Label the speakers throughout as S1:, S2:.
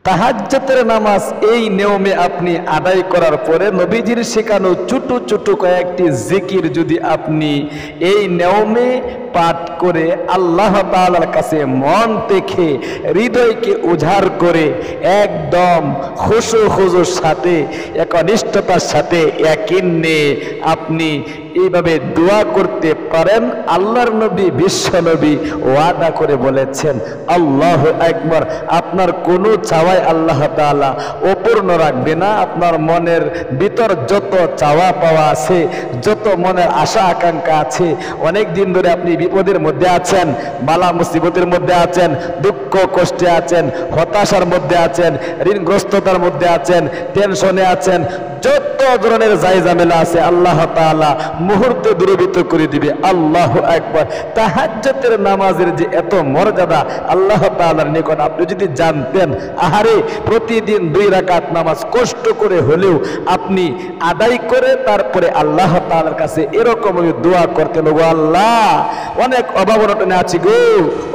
S1: তাহাজ্জুদের নামাজ এই নিয়মে আপনি আদায় করার পরে নবীজির শেখানো ছোট ছোট কয়েকটি জিকির যদি আপনি এই নিয়মে পাঠ করে আল্লাহ তাআলার কাছে মন থেকে হৃদয়কে উজাড় করে একদম খুশুর সাথে একনিষ্ঠতার সাথে ইয়াকিন নিয়ে আপনি এইভাবে দোয়া করতে পারেন। আল্লাহর নবী বিশ্ব নবী ওয়াদা করে বলেছেন, আল্লাহু আকবার, আপনার কোনো চাওয়াই আল্লাহ তাআলা অপূর্ণ রাখবে না। আপনার মনের ভিতর যত চাওয়া পাওয়া আছে, যত মনের আশা আকাঙ্ক্ষা আছে, অনেক দিন ধরে আপনি বিপদের মধ্যে আছেন, বালা মুসিবতের মধ্যে আছেন, দুঃখ কষ্টে আছেন, হতাশার মধ্যে আছেন, ঋণগ্রস্ততার মধ্যে আছেন, টেনশনে আছেন, যত ধরনের জায়জামেলা আছে আল্লাহ তাআলা মুহূর্তে দূরীভূত করে দিবে। আল্লাহু আকবার। তাহাজ্জুদের নামাজের যে এত মর্যাদা আল্লাহ তাআলার নিকট আপনি যদি জানতেন, আহারে প্রতিদিন 2 রাকাত নামাজ কষ্ট করে হলেও আপনি আদায় করে তারপরে আল্লাহ তাআলার কাছে এরকম দোয়া করতেন, গো আল্লাহ অনেক অভাব অনটনে আছি গো,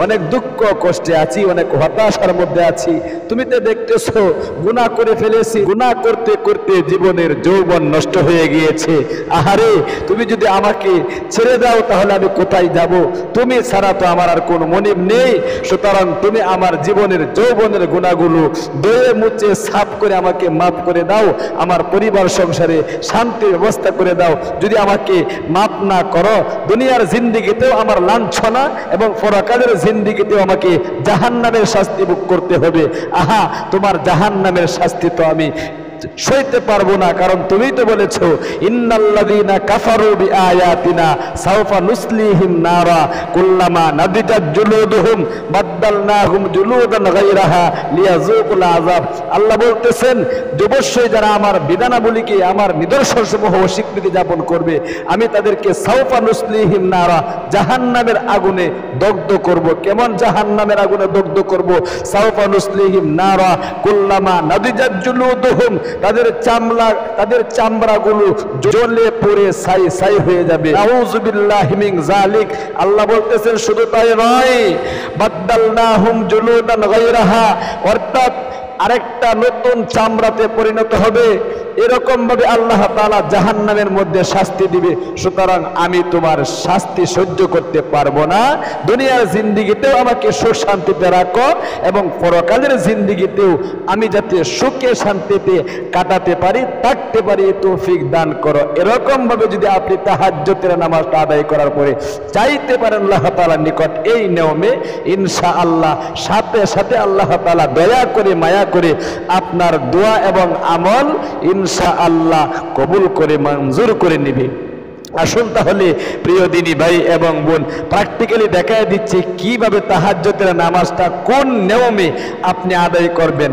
S1: অনেক দুঃখ কষ্টে আছি, অনেক হতাশার মধ্যে আছি, তুমি তো দেখতেছো গুনাহ করে ফেলেছি, গুনাহ করতে করতে জীবনের যৌবন নষ্ট হয়ে গিয়েছে, আহারে তুমি যদি আমাকে ছেড়ে দাও তাহলে আমি কোথায় যাব, তুমি ছাড়া তো আমার আর কোনো মনিব নেই, সুতরাং তুমি আমার জীবনের যৌবনের গুনাহগুলো ধুয়ে মুছে সাফ করে আমাকে মাফ করে দাও, আমার পরিবার সংসারে শান্তির ব্যবস্থা করে দাও। যদি আমাকে মাফ না করো দুনিয়ার জিন্দেগিতেও আমার লাঞ্ছনা এবং পরকালের জিন্দেগিতেও আমাকে জাহান্নামের শাস্তি ভোগ করতে হবে। আহা, তোমার জাহান্নামের শাস্তি তো আমি সইতে পারবো না, কারণ তুমি তো বলেছো ইন্নাল্লাযীনা কাফারু বিআয়াতিনা সাওফা নুসলিহিম নারা কুল্লামা নাদিজাত জুলুদুহুম বাদদালনাহুম জুলুদান গায়রাহা লিয়াযুকুল আযাব। আল্লাহ বলতেছেন যে অবশ্যই যারা আমার বিধানাবলীকে, আমার নিদর্শনসমূহ অস্বীকৃতি যাপন করবে, আমি তাদেরকে সাওফা নুসলিহিম নারা জাহান্নামের আগুনে দগ্ধ করব। কেমন জাহান্নামের আগুনে দগ্ধ করব? সাওফা নুসলিহিম নারা কুল্লামা নাদিজাত জুলুদুহুম, তাদের চামড়াগুলো জ্বলে পড়ে ছাই ছাই হয়ে যাবে। আউযু বিল্লাহি মিন যালিক। আল্লাহ বলতেছেন শুধু তাই নয়, বাদদালনাহুম জুলুদান গায়রাহা, অর্থাৎ আরেকটা নতুন চামড়াতে পরিণত হবে। এরকম ভাবে আল্লাহ তাআলা জাহান্নামের মধ্যে শাস্তি দিবে। সুতরাং আমি তোমার শাস্তি সহ্য করতে পারবো না, দুনিয়ার জিন্দেগিতেও আমাকে সুখ শান্তিতে রাখো এবং পরকালের জিন্দেগিতেও আমি যাতে সুখে শান্তিতে কাটাতে পারি, থাকতে পারি, তৌফিক দান করো। এরকম ভাবে যদি আপনি তাহাজ্জুদের নামাজটা আদায় করার পরে চাইতে পারেন আল্লাহ তাআলার নিকট এই নিয়মে, ইনশাআল্লাহ সাথে সাথে আল্লাহ তাআলা দয়া করে মায়া করে আপনার দোয়া এবং আমল ইনশাআল্লাহ কবুল করে মঞ্জুর করে নিবে। আসুন তাহলে প্রিয় দিনী ভাই এবং বোন, প্র্যাকটিক্যালি দেখায় দিচ্ছে কিভাবে তাহাজ্জুদের নামাজটা কোন নিয়মে আপনি আদায় করবেন।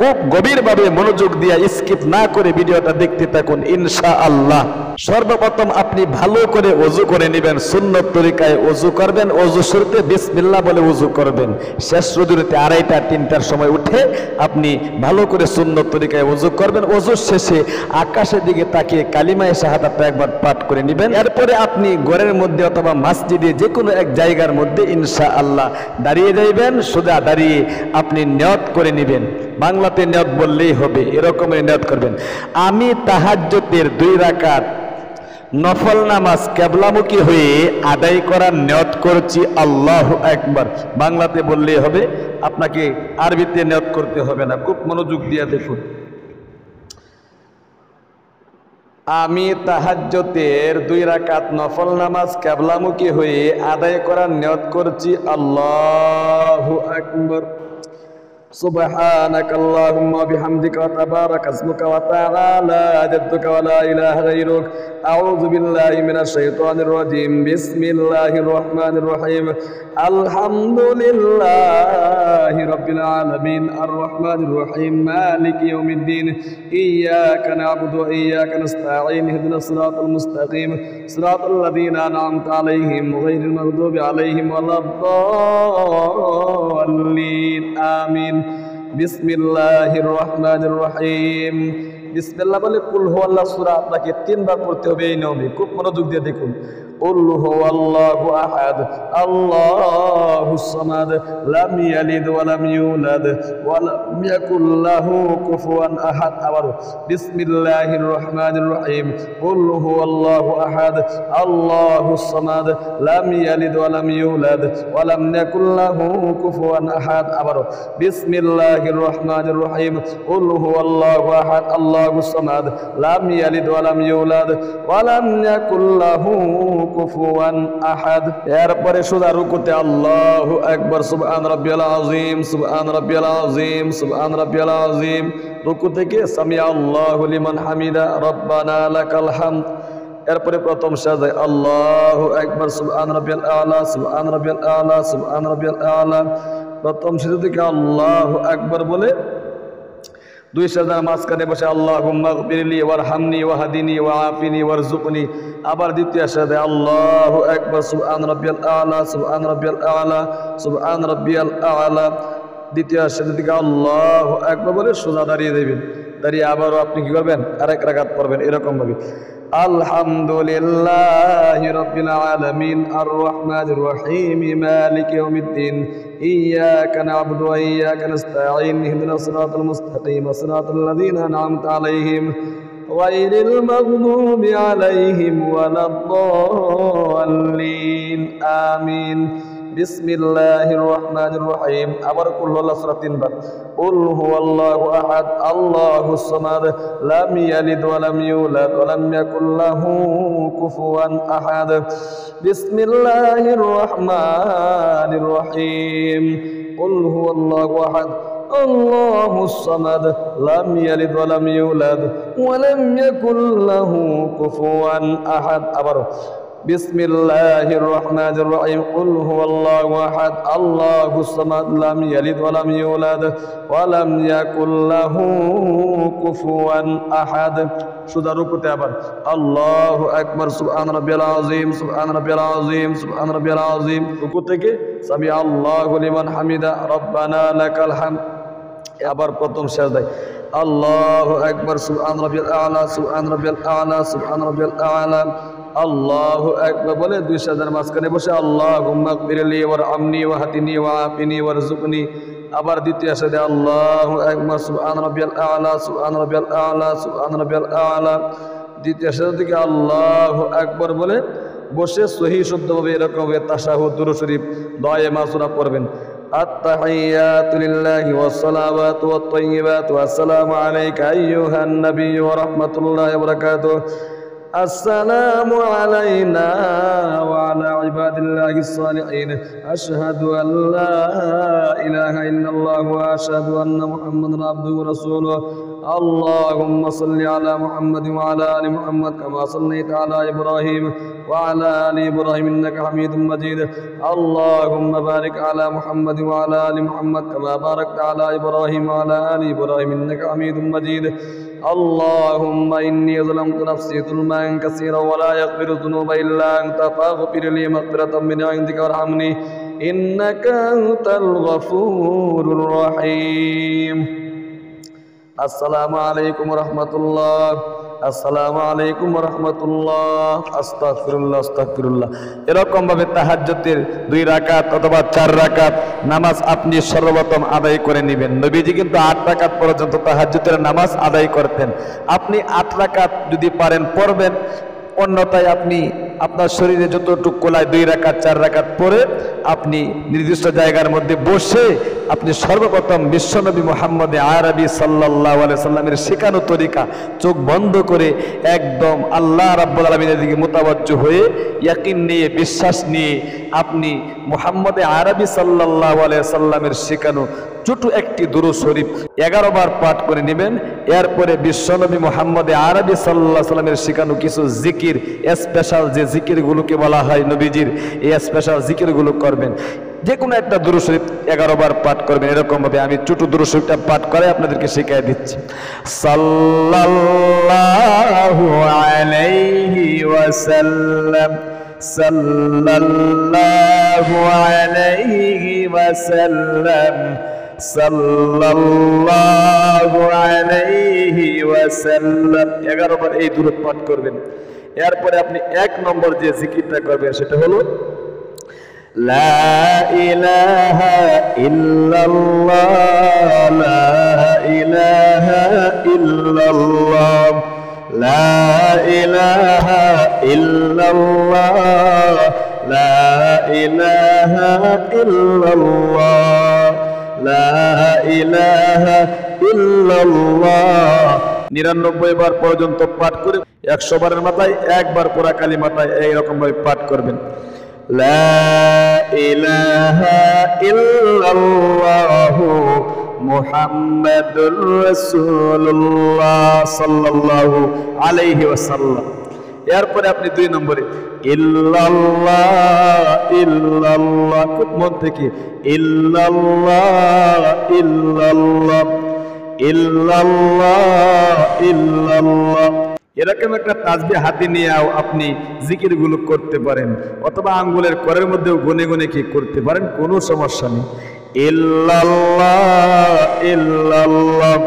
S1: খুব গভীরভাবে মনোযোগ দিয়ে স্কিপ না করে ভিডিওটা দেখতে থাকুন ইনশাআল্লাহ। সর্বপ্রথম আপনি ভালো করে ওযু করে নেবেন, সুন্নত তরিকায় ওযু করবেন। ওযু শুরুতে বিসমিল্লাহ বলে ওযু করবেন। শেষ রজনীতে 2:30-3টার সময় উঠে আপনি ভালো করে সুন্নত তরিকায় ওযু করবেন। ওযুর শেষে আকাশের দিকে তাকিয়ে কালিমায়ে শাহাদাতটা একবার পাঠ করে নেবেন। এরপরে আপনি ঘরের মধ্যে অথবা মসজিদে যে কোনো এক জায়গার মধ্যে ইনশাআল্লাহ দাঁড়িয়ে যাইবেন। সোজা দাঁড়িয়ে আপনি নিয়ত করে নেবেন। বাংলাতে নিয়ত বললেই হবে, এরকমের নিয়ত করবেন, আমি তাহাজ্জুদের 2 রাকাত নফল নামাজ কিবলামুখী হয়ে আদায় করার নিয়ত করছি, আল্লাহু আকবার। বাংলাতে বললেই হবে, আপনাকে আরবিতে নিয়ত করতে হবে না। খুব মনোযোগ দিয়ে দেখুন। আমি তাহাজ্জুদের 2 রাকাত নফল নামাজ কিবলামুখী হয়ে আদায় করার নিয়ত করছি, আল্লাহু আকবার। সুবহানাকাল্লাহুম্মা বিহামদিকা ওয়া তাবারাকা ইসমুকা ওয়া তাআলা জাদ্দুকা ওয়া লা ইলাহা গায়রুক। আউযু বিল্লাহি মিনাশ শাইতানির রাজীম। বিসমিল্লাহির রহমানির রহিম। আলহামদুলিল্লাহি রাব্বিল আলামিন আর রহমানির রহিম মালিকি ইয়াউমিদ্দিন। ইয়্যাকা না'বুদু ওয়া ইয়্যাকা নাস্তাঈন। ইহদিনাস সিরাতাল মুস্তাকিম সিরাতাল লাযীনা আন'আমতা আলাইহিম গায়রিল মাগদুবি আলাইহিম ওয়ালাদ-দাল্লিন। আমিন। বিসমিল্লাহির রহমানির রহিম। বিসমিল্লাহ বলে কুল হুয়াল্লাহ সূরা আপনাকে 3 বার পড়তে হবে এই নিয়মে। খুব মনোযোগ দিয়ে দেখুন। قل هو الله أحد الله الصمد لم يلد ولم يولد ولم يكن له كفوا أحد بسم الله الرحمن الرحيم قل هو الله أحد الله الصمد لم يلد ولم يولد ولم يكن له كفوا أحد بسم الله الرحمن الرحيم قل هو الله أحد الله الصمد لم يلد ولم يولد ولم يكن له كفوا أحد এরপরে সোজা রুকুতে আল্লাহু আকবার সুবহান রাব্বিয়াল আযীম সুবহান রাব্বিয়াল আযীম সুবহান রাব্বিয়াল আযীম রুকু থেকে সামি আল্লাহু লিমান হামিদা রব্বানা লাকাল হামদ এরপরে প্রথম সাজদায় আল্লাহু আকবার সুবহান রাব্বিয়াল আলা সুবহান রাব্বিয়াল আলা সুবহান রাব্বিয়াল আলা প্রথম সাজদা থেকে আল্লাহু আকবার বলে দুই সাজদার মাঝখানে বসে আল্লাহুম্মা গফিরলি ওয়ারহামনি ওয়াহদিনি ওয়াআফিনি ওয়ারযুকনি আবার দ্বিতীয় সাজদায় আল্লাহু আকবার সুবহান রাব্বিয়াল আলা সুবহান রাব্বিয়াল আলা সুবহান রাব্বিয়াল আলা দ্বিতীয় সাজদা থেকে আল্লাহু আকবার বলে সোজা দাঁড়িয়ে যাবেন দাঁড়িয়ে আবারও আপনি কি করবেন আরেক রাকাত পড়বেন এরকম ভাবে আলহামদুলিল্লাহি রাব্বিল আলামিন আর রহমানির রহিম মালিকি ইয়াউমিদ্দিন ইয়াকা না'বুদু ওয়া ইয়াকা নাস্তাঈন ইহদিনাস সিরাতাল মুস্তাকিম সিরাতাল লাযীনা আন'আমতা আলাইহিম গায়রিল মাগদুবি আলাইহিম ওয়ালাদ-দাল্লিন আমিন বিসমিল্লাহির রহমানির রহিম আবার কুল হুয়াল্লাহু সূরা 3 বার কুল হুয়াল্লাহু আহাদ আল্লাহুস সামাদ লাম ইয়ালিদ ওয়া লাম ইউলাদ ওয়া লাম ইয়াকুল লাহু কুফুয়ান আহাদ বিসমিল্লাহির রহমানির রহিম কুল হুয়াল্লাহু আহাদ আল্লাহুস সামাদ লাম ইয়ালিদ ওয়া লাম ইউলাদ ওয়া লাম ইয়াকুল লাহু কুফুয়ান আহাদ আবার বিসমিল্লাহির রহমানির রহিম কুল হুয়াল্লাহু আহাদ আল্লাহুস সামাদ লাম ইয়ালিদ ওয়া লাম ইউলাদ ওয়া লাম ইয়াকুল লাহু কুফুয়ান আহাদ সোজা রুকুতে আবার আল্লাহু আকবার সুবহান রাব্বিয়াল আযীম সুবহান রাব্বিয়াল আযীম সুবহান রাব্বিয়াল আযীম রুকু থেকে সামি আল্লাহু লিমান হামিদা রব্বানা লাকাল হামদ আবার প্রথম সাজদায় আল্লাহু আকবার সুবহান রাব্বিয়াল আলা সুবহান রাব্বিয়াল আলা সুবহান রাব্বিয়াল আলা আল্লাহু আকবার বলে দুই সাজদার মাঝখানে বসে আল্লাহুম্মা গফিরলি ওয়ারহামনি ওয়াহদিনি ওয়াআফিনি ওয়ারযুকনি আবার দ্বিতীয় সাজদা আল্লাহু আকবার সুবহান রাব্বিয়াল আলা সুবহান রাব্বিয়াল আলা সুবহান রাব্বিয়াল আলা দ্বিতীয় সাজদা থেকে আল্লাহু আকবার বলে বসে সহি শুদ্ধভাবে এরকম তাশাহুদ দুরূদ শরীফ দোয়া মাসুরা পড়বেন আত-তাহিয়াতু লিল্লাহি ওয়াস-সালাওয়াতু ওয়াত-তাইয়্যিবাতু আসসালামু আলাইকা আইয়ুহান নাবিয়্যু ওয়া রাহমাতুল্লাহি ওয়া বারাকাতুহু আসসালামু আলাইনা ওয়া আলা ইবাদিল্লাহিস সালিহিন আশহাদু আল লা ইলাহা ইল্লাল্লাহ ওয়া আশহাদু আন্না মুহাম্মাদান আবদুহু ওয়া রাসূলুহু আল্লাহুম্মা সাল্লি আলা মুহাম্মাদিন ওয়া আলা আলি মুহাম্মাদ কামা সাল্লাইতা আলা ইব্রাহিম ওয়া আলা আলি ইব্রাহিম ইন্নাকা হামিদুম মাজিদ আল্লাহুম্মা বারিক আলা মুহাম্মাদিন ওয়া আলা আলি মুহাম্মাদ কামা বারাকতা আলা ইব্রাহিম ওয়া আলা আলি ইব্রাহিম ইন্নাকা হামিদুম মাজিদ اللهم إني ظلمت نفسي ظلما كثيرا ولا يغفر الذنوب إلا أنت فاغفر لي مغفرة من عندك وارحمني إنك أنت الغفور الرحيم السلام عليكم ورحمة الله আসসালামু আলাইকুম ওয়া রাহমাতুল্লাহ আস্তাগফিরুল্লাহ আস্তাগফিরুল্লাহ এরকম ভাবে তাহাজ্জুদের 2 রাকাত অথবা 4 রাকাত নামাজ আপনি সর্বপ্রথম আদায় করে নেবেন নবীজি কিন্তু 8 রাকাত পর্যন্ত তাহাজ্জুদের নামাজ আদায় করতেন আপনি 8 রাকাত যদি পারেন পড়বেন অন্যথায় আপনি আপনার শরীরে যতটুকু কোলায় 2 রাকাত 4 রাকাত পড়ে আপনি নির্দিষ্ট জায়গার মধ্যে বসে আপনি সর্বপ্রথম বিশ্বনবী মুহাম্মদ আরবি সাল্লাল্লাহু আলাইহি সাল্লামের শেখানো তরিকা চোখ বন্ধ করে একদম আল্লাহ রাব্বুল আলামিনের দিকে মুতাওয়াজ্জহ হয়ে ইয়াকিন নিয়ে বিশ্বাস নিয়ে আপনি মুহাম্মদ আরবি সাল্লাল্লাহু আলাইহি সাল্লামের শেখানো ছোট একটি দুরূদ শরীফ 11 বার পাঠ করে নেবেন এরপরে বিশ্বনবী মুহাম্মদ আরবি সাল্লাল্লাহু আলাইহি সাল্লামের শেখানো কিছু জিকির স্পেশাল যে জিকিরগুলোকে বলা হয় নবীজির এই স্পেশাল জিকিরগুলো করবেন যে কোনো একটা দুরূদ শরীফ 11 বার পাঠ করবেন এরকম ভাবে আমি ছোট দুরূদ শরীফটা পাঠ করে আপনাদেরকে শিখিয়ে দিচ্ছি সাল্লাল্লাহু আলাইহি ওয়াসাল্লাম সাল্লাল্লাহু আলাইহি ওয়াসাল্লাম সাল্লাল্লাহু আলাইহি ওয়াসাল্লাম 11 বার এই দুরূদ পাঠ করবেন এরপরে আপনি 1 নম্বর যে জিকিরটা করবেন সেটা হলো লা ইলাহা ইল্লাল্লাহ, লা ইলাহা ইল্লাল্লাহ, লা ইলাহা ইল্লাল্লাহ, লা ইলাহা ইল্লাল্লাহ, লা ইলাহা ইল্লাল্লাহ 99 বার পর্যন্ত পাঠ করে 100 বারের মাথায় একবার পুরা কালিমাটায় এইরকম ভাবে পাঠ করবেন। লা ইলাহা ইল্লাল্লাহ মুহাম্মাদুর রাসূলুল্লাহ সাল্লাল্লাহু আলাইহি ওয়াসাল্লাম। এরপরে আপনি 2 নম্বরে ইল্লাল্লাহ ইল্লাল্লাহ খুব মন থেকে ইল্লাল্লাহ ইল্লাল্লাহ ইল্লাল্লাহ ইল্লাল্লাহ এরকম একটা তাসবিহ হাতে নিয়েও আপনি জিকিরগুলো করতে পারেন, অথবা আঙ্গুলের করের মধ্যেও গুনে গুনে কি করতে পারেন, কোনো সমস্যা নেই। ইল্লাল্লাহ ইল্লাল্লাহ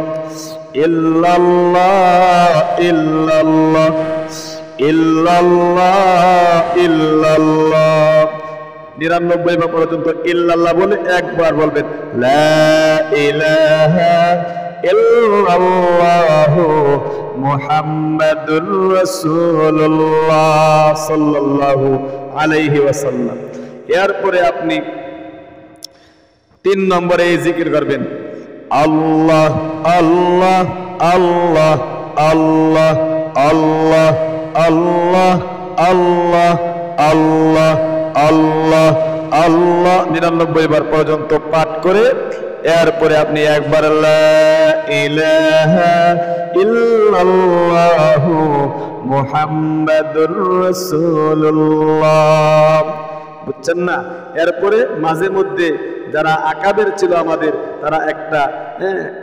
S1: ইল্লাল্লাহ ইল্লাল্লাহ ইল্লাল্লাহ ইল্লাল্লাহ 99 বার পর্যন্ত ইল্লাল্লাহ বলে একবার বলবেন লা ইলাহা ইল্লাল্লাহ মুহাম্মাদুর রাসূলুল্লাহ সাল্লাল্লাহু আলাইহি ওয়াসাল্লাম। এরপরে আপনি 3 নম্বরে এই জিকির করবেন আল্লাহ আল্লাহ আল্লাহ আল্লাহ আল্লাহ আল্লাহ আল্লাহ আল্লাহ আল্লাহ আল্লাহ 99 বার পর্যন্ত পাঠ করে এরপরে আপনি একবার লা ইলাহা ইল্লাল্লাহ মুহাম্মাদুর রাসূলুল্লাহ, বুঝছেন না? এরপরে মাঝে মধ্যে যারা আকাবের ছিল আমাদের, তারা একটা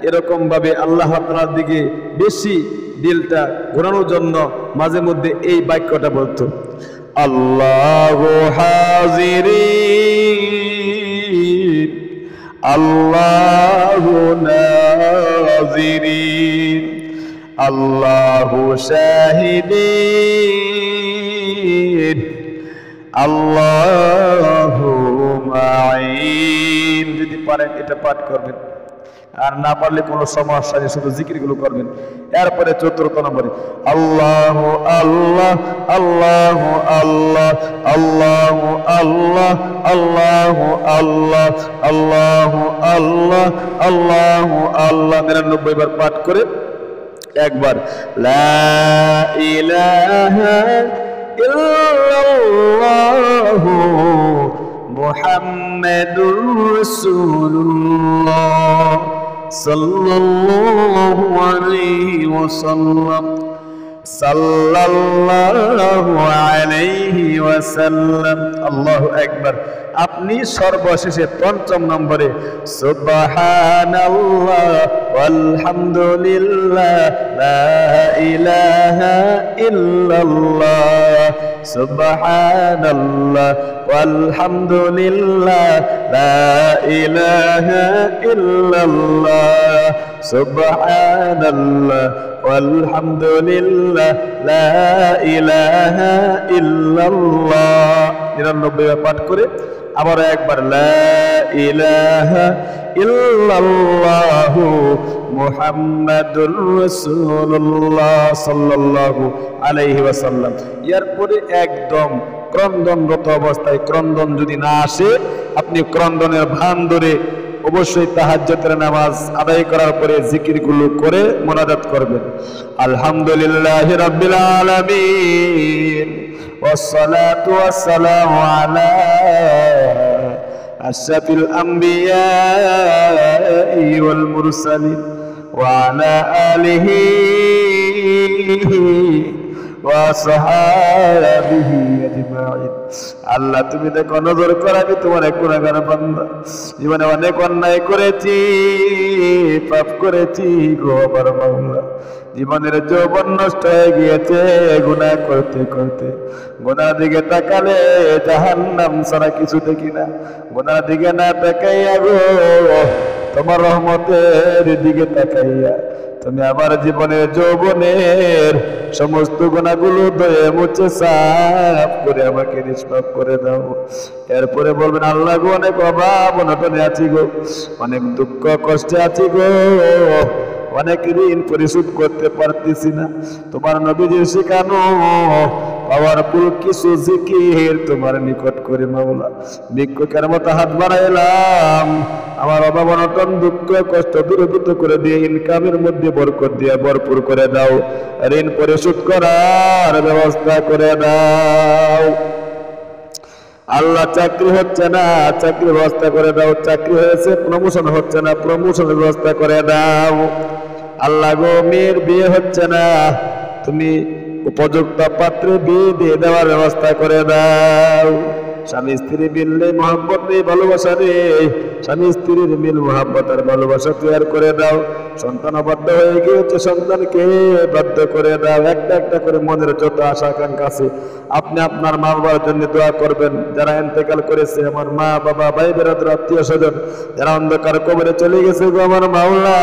S1: এরকম ভাবে আল্লাহ তাআলার দিকে বেশি দিলটা ঘোরানোর জন্য মাঝে মধ্যে এই বাক্যটা বলতো আল্লাহু হাজিরিন আল্লাহু নাজিরিন আল্লাহু শাহিদিন আল্লাহু মাঈন। যদি পারেন এটা পাঠ করবেন, আর না পারলে কোনো সমস্যা নেই, শুধু জিকিরগুলো করবেন। এরপরে 4 নম্বরে আল্লাহু আল্লাহ আল্লাহু আল্লাহ আল্লাহু আল্লাহ আল্লাহু আল্লাহ আল্লাহু আল্লাহ আল্লাহু আল্লাহ 99 বার পাঠ করে একবার লা ইলাহা ইল্লাল্লাহু মুহাম্মাদুর রাসূলুল্লাহ সাল্লাল্লাহু আলাইহি ওয়াসাল্লাম সাল্লাল্লাহু আলাইহি ওয়াসাল্লাম। আল্লাহু আকবার। আপনি সর্বশেষে 5 নম্বরে সুবহানাল্লাহ ওয়ালহামদুলিল্লাহ লা ইলাহা ইল্লাল্লাহ সুবহানাল্লাহ ওয়ালহামদুলিল্লাহ লা ইলাহা ইল্লাল্লাহ সুবহানাল্লাহ ওয়ালহামদুলিল্লাহ লা ইলাহা ইল্লাল্লাহ 99 বার পাঠ করে আবার একবার লা ইলাহা ইল্লাল্লাহু মুহাম্মাদুর রাসূলুল্লাহ সাল্লাল্লাহু আলাইহি ওয়াসাল্লাম। এরপরে একদম ক্রন্দনরত অবস্থায়, ক্রন্দন যদি না আসে, আপনি ক্রন্দনের ভান ধরে অবশ্যই তাহাজ্জুদের নামাজ আদায় করার পরে জিকিরগুলো করে মোনাজাত করবেন। আলহামদুলিল্লাহি রাব্বিল আলামিন والصلاة والسلام على أشرف الأنبياء والمرسلين وعلى آله وصحابه أجمعين। আল্লাহ তুমি দেখো, নজর করে আমি তোমার এক গুনাহগার বান্দা, জীবনে অনেক অন্যায় করেছি, পাপ করেছি গো আমার মাওলা। জীবনের যৌবন নষ্ট হয়ে গিয়েছে গুনাহ করতে করতে। গুনার দিকে তাকালে জাহান্নাম ছাড়া কিছু দেখি না। গুনার দিকে না তাকাইয়া গো তোমার রহমতের দিকে তাকাইয়া তুমি আমার জীবনের যৌবনের সমস্ত গুনাহগুলো ধুয়ে মুছে সাফ করে আমাকে নিষ্পাপ করে দাও। এরপরে বলবেন, আল্লাহ গো, অনেক অভাব অনটনে আছি গো, অনেক দুঃখ কষ্টে আছি গো, অনেক ঋণ পরিশোধ করতে পারতেছি না। তোমার নবীজির শেখানো পাওয়ারফুল কিছু জিকির তোমার নিকট করে মাওলা ভিক্ষুকের মতো হাত বাড়াইলাম। আমার অভাব অনটন দুঃখ কষ্ট দূরীভূত করে দিয়ে ইনকামের মধ্যে বরকত দিয়ে ভরপুর করে দাও, ঋণ পরিশোধ করার ব্যবস্থা করে দাও। আল্লাহ চাকরি হচ্ছে না, চাকরির ব্যবস্থা করে দাও। চাকরি হয়েছে, প্রমোশন হচ্ছে না, প্রমোশনের ব্যবস্থা করে দাও। আল্লাহ গো, মেয়ের বিয়ে হচ্ছে না, তুমি উপযুক্ত পাত্রে বিয়ে দিয়ে দেওয়ার ব্যবস্থা করে দাও। স্বামী স্ত্রী মিল নেই, মহব্বত নেই, ভালোবাসা নেই, স্বামী স্ত্রীর মিল মহব্বত আর ভালোবাসা তৈরি করে দাও। সন্তান অবাধ্য হয়ে গিয়েছে, সন্তানকে বাধ্য করে দাও। একটা একটা করে মনের যত আশা আকাঙ্ক্ষা আছে আপনি আপনার মা বাবার জন্য দোয়া করবেন। যারা ইন্তেকাল করেছে, আমার মা বাবা, ভাই বেরাদর, আত্মীয় স্বজন, যারা অন্ধকার কবরে চলে গেছে গো আমার মাওলা,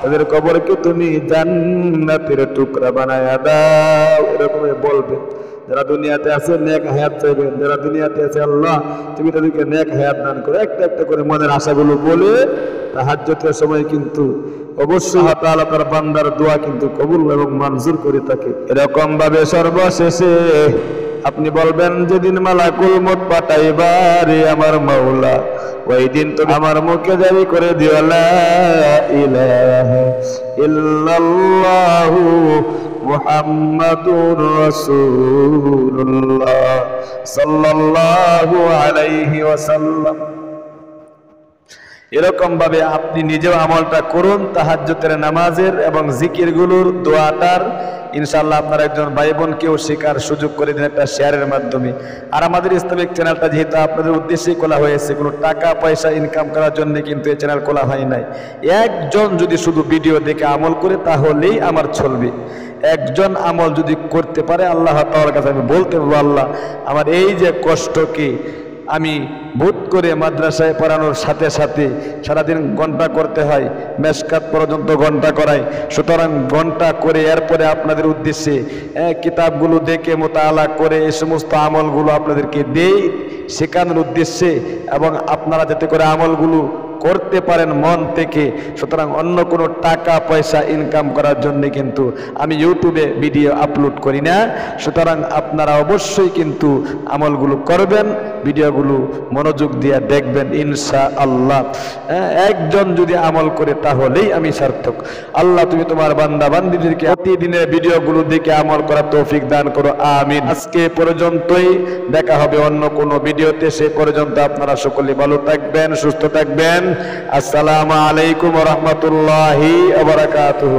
S1: তাদের কবরকে তুমি জান্নাতের টুকরা বানায়া দাও, এরকম বলবে। যারা দুনিয়াতে আছে নেক হায়াত চাইবেন, যারা দুনিয়াতে আছে আল্লাহ তুমি তাদেরকে নেক হায়াত দান করো। একটা একটা করে মনের আশাগুলো বলে তাহাজ্জুদের সময় কিন্তু অবশ্যই আল্লাহ তাআলা তার বান্দার দোয়া কিন্তু কবুল এবং মঞ্জুর করে থাকে। এরকম ভাবে সর্বশেষে আপনি বলবেন, যেদিন মালাকুল মউত পাঠাইবারে আমার মাওলা, ওই দিন তুমি আমার মুখে জারি করে দিও লা ইলাহা ইল্লাল্লাহু মুহাম্মাদুর রাসূলুল্লাহ সাল্লাল্লাহু আলাইহি ওয়াসাল্লাম। এরকম ভাবে আপনি নিজেও আমলটা করুন, তাহাজ্জুদের নামাজের এবং জিকিরগুলোর, দোয়াটার। ইনশাআল্লাহ আপনার একজন ভাই বোনকেও শেখার সুযোগ করে দিন একটা শেয়ারের মাধ্যমে। আর আমাদের ইসলামিক চ্যানেলটা যেহেতু আপনাদের উদ্দেশ্যেই খোলা হয়েছে, কোনো টাকা পয়সা ইনকাম করার জন্য কিন্তু এই চ্যানেল খোলা হয় নাই। একজন যদি শুধু ভিডিও দেখে আমল করে তাহলেই আমার চলবে। একজন আমল যদি করতে পারে, আল্লাহ তাআলার কাছে আমি বলতে পারবো, আল্লাহ আমার এই যে কষ্টকে আমি বোধ করে মাদ্রাসায় পড়ানোর সাথে সাথে সারাদিন ঘন্টা করতে হয়, মেশকাত পর্যন্ত ঘন্টা করাই, সুতরাং ঘন্টা করে এরপরে আপনাদের উদ্দেশ্যে কিতাবগুলো দেখে মোতালা করে এই সমস্ত আমলগুলো আপনাদেরকে দেই শেখানোর উদ্দেশ্যে, এবং আপনারা যাতে করে আমলগুলো করতে পারেন মন থেকে। সুতরাং অন্য কোনো টাকা পয়সা ইনকাম করার জন্য কিন্তু আমি ইউটিউবে ভিডিও আপলোড করি না। সুতরাং আপনারা অবশ্যই কিন্তু আমলগুলো করবেন, ভিডিওগুলো মনোযোগ দিয়ে দেখবেন ইনশাআল্লাহ। একজন যদি আমল করে তাহলেই আমি সার্থক। আল্লাহ তুমি তোমার বান্দা বান্দীদেরকে প্রতিদিনের ভিডিওগুলো দেখে আমল করার তৌফিক দান করো, আমিন। আজকে পর্যন্তই, দেখা হবে অন্য কোনো ভিডিওতে। সে পর্যন্ত আপনারা সকলে ভালো থাকবেন, সুস্থ থাকবেন। আসসালামু আলাইকুম ওয়া রাহমাতুল্লাহি ওয়া বারাকাতুহু।